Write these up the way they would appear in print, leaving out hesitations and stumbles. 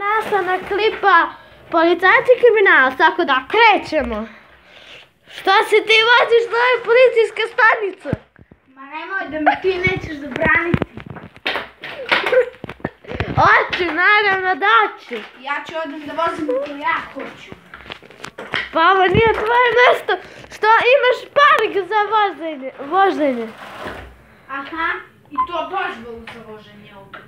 nastavak klipa Policajci i kriminalac, tako da krećemo. Šta se ti voziš na ove policijske stanice? Ma nemoj da mi ti nećeš zabraniti. Hoću, naravno da ću. Ja ću odem da vozim ako ja hoću. Pa ovo nije tvoje mjesto. Što imaš park za voženje? Aha, i to dozvolu za voženje ovdje.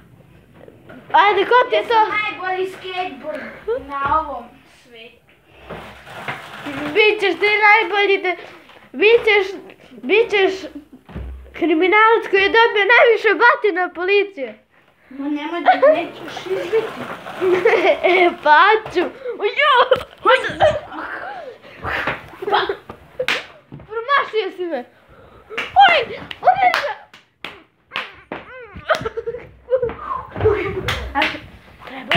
Ajde, ko ti je to? Ja sam najbolji skateboard na ovom svijetu. Bićeš ti najbolji, bićeš kriminalac koji je dobio najviše batina policije. Ma nemoj da me nećeš izbiti. Pa ću. Promašio si me. Oj, udri se. Treba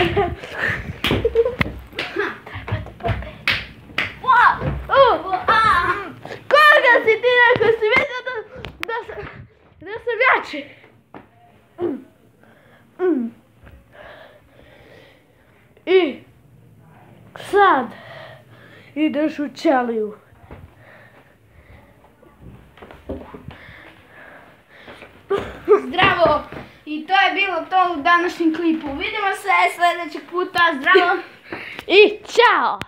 koga si ti rekao? Si vidio da sam jači? I sad ideš u ćeliju. Zdravo! I to je bilo to u današnjem klipu. Vidimo se sljedećeg puta. Zdravo! I ćao!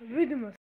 Vidimo se.